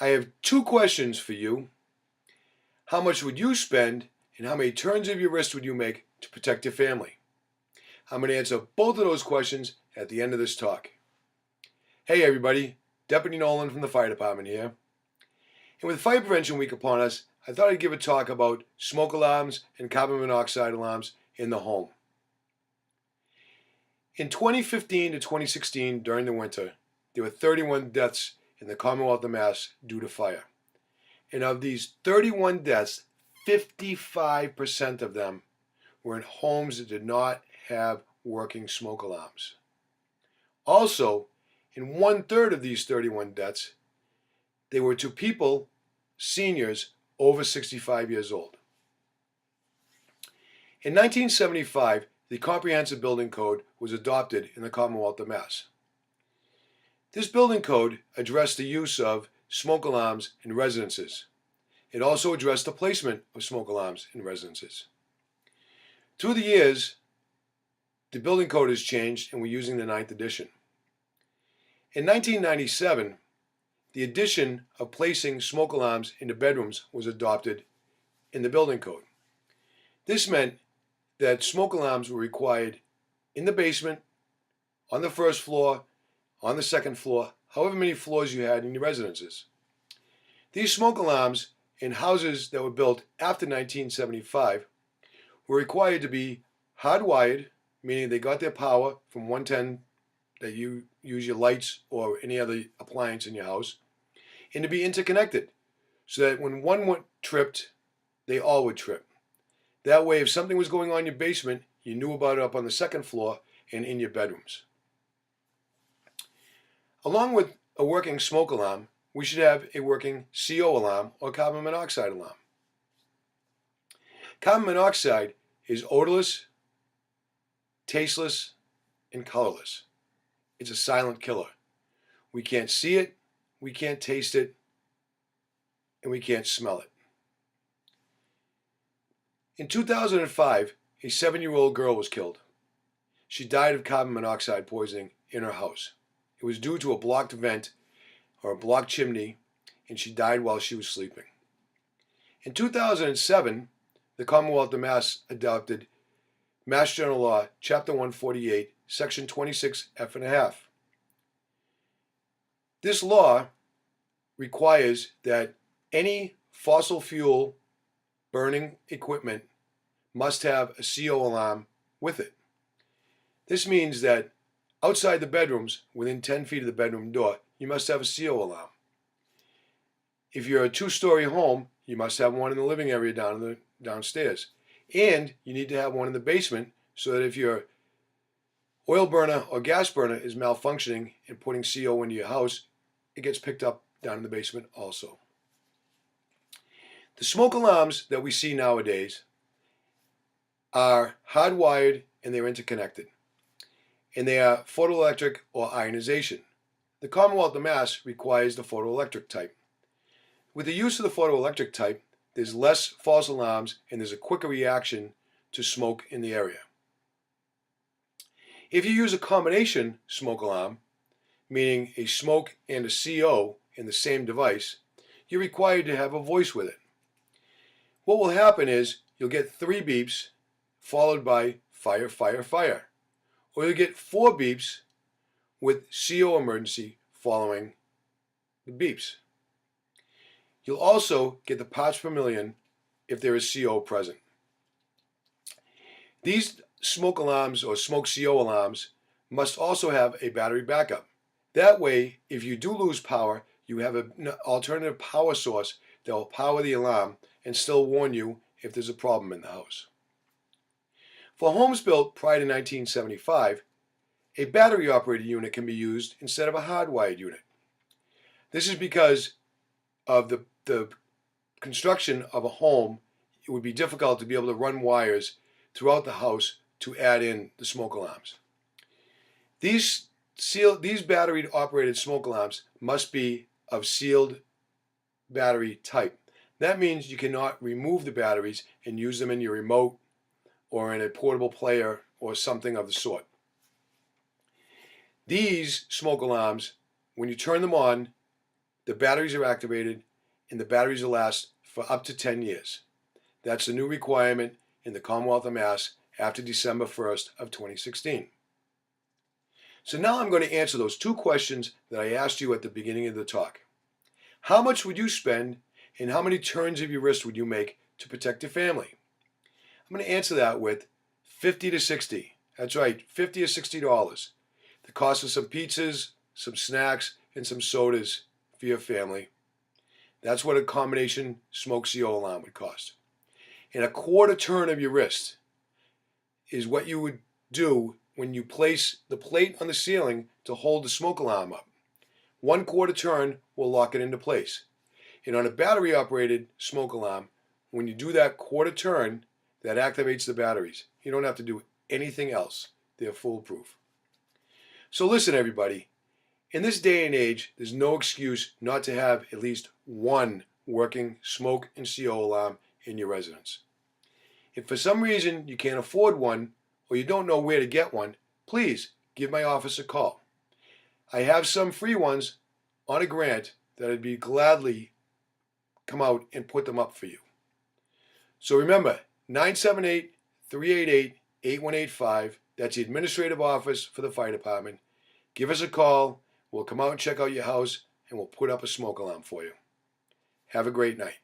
I have two questions for you. How much would you spend and how many turns of your wrist would you make to protect your family? I'm going to answer both of those questions at the end of this talk. Hey everybody, Deputy Nolan from the Fire Department here. And with Fire Prevention Week upon us, I thought I'd give a talk about smoke alarms and carbon monoxide alarms in the home. In 2015 to 2016, during the winter, there were 31 deaths in the Commonwealth of Mass due to fire. And of these 31 deaths, 55% of them were in homes that did not have working smoke alarms. Also, in 1/3 of these 31 deaths, they were to people, seniors, over 65 years old. In 1975, the Comprehensive Building Code was adopted in the Commonwealth of Mass. This building code addressed the use of smoke alarms in residences. It also addressed the placement of smoke alarms in residences. Through the years, the building code has changed and we're using the 9th edition. In 1997, the addition of placing smoke alarms into bedrooms was adopted in the building code. This meant that smoke alarms were required in the basement, on the first floor, on the second floor, however many floors you had in your residences. These smoke alarms in houses that were built after 1975 were required to be hardwired, meaning they got their power from 110 that you use your lights or any other appliance in your house, and to be interconnected so that when one tripped, they all would trip. That way, if something was going on in your basement, you knew about it up on the second floor and in your bedrooms. Along with a working smoke alarm, we should have a working CO alarm or carbon monoxide alarm. Carbon monoxide is odorless, tasteless, and colorless. It's a silent killer. We can't see it, we can't taste it, and we can't smell it. In 2005, a 7-year-old girl was killed. She died of carbon monoxide poisoning in her house. It was due to a blocked vent or a blocked chimney, and she died while she was sleeping. In 2007, the Commonwealth of Mass adopted Mass General Law, Chapter 148, Section 26 F and a half. This law requires that any fossil fuel burning equipment must have a CO alarm with it. This means that outside the bedrooms, within 10 feet of the bedroom door, you must have a CO alarm. If you're a 2-story home, you must have one in the living area downstairs. And you need to have one in the basement so that if your oil burner or gas burner is malfunctioning and putting CO into your house, it gets picked up down in the basement also. The smoke alarms that we see nowadays are hardwired and they're interconnected. And they are photoelectric or ionization. The Commonwealth of Mass requires the photoelectric type. With the use of the photoelectric type, there's less false alarms and there's a quicker reaction to smoke in the area. If you use a combination smoke alarm, meaning a smoke and a CO in the same device, you're required to have a voice with it. What will happen is you'll get 3 beeps followed by fire, fire, fire. Or you'll get 4 beeps with CO emergency following the beeps. You'll also get the parts per million if there is CO present. These smoke alarms or smoke CO alarms must also have a battery backup. That way, if you do lose power, you have an alternative power source that will power the alarm and still warn you if there's a problem in the house. For homes built prior to 1975, a battery-operated unit can be used instead of a hardwired unit. This is because of the construction of a home. It would be difficult to be able to run wires throughout the house to add in the smoke alarms. These battery-operated smoke alarms must be of sealed battery type. That means you cannot remove the batteries and use them in your remote or in a portable player or something of the sort. These smoke alarms, when you turn them on, the batteries are activated, and the batteries will last for up to 10 years. That's the new requirement in the Commonwealth of Mass after December 1st of 2016. So now I'm going to answer those two questions that I asked you at the beginning of the talk. How much would you spend and how many turns of your wrist would you make to protect your family? I'm going to answer that with 50 to 60. That's right, $50 or $60. The cost of some pizzas, some snacks, and some sodas for your family. That's what a combination smoke CO alarm would cost. And a quarter turn of your wrist is what you would do when you place the plate on the ceiling to hold the smoke alarm up. 1/4 turn will lock it into place. And on a battery operated smoke alarm, when you do that quarter turn, that activates the batteries. You don't have to do anything else. They're foolproof. So listen, everybody. In this day and age, there's no excuse not to have at least one working smoke and CO alarm in your residence. If for some reason you can't afford one or you don't know where to get one, please give my office a call. I have some free ones on a grant that I'd be gladly come out and put them up for you. So remember, 978-388-8185. That's the administrative office for the fire department. Give us a call. We'll come out and check out your house, and we'll put up a smoke alarm for you. Have a great night.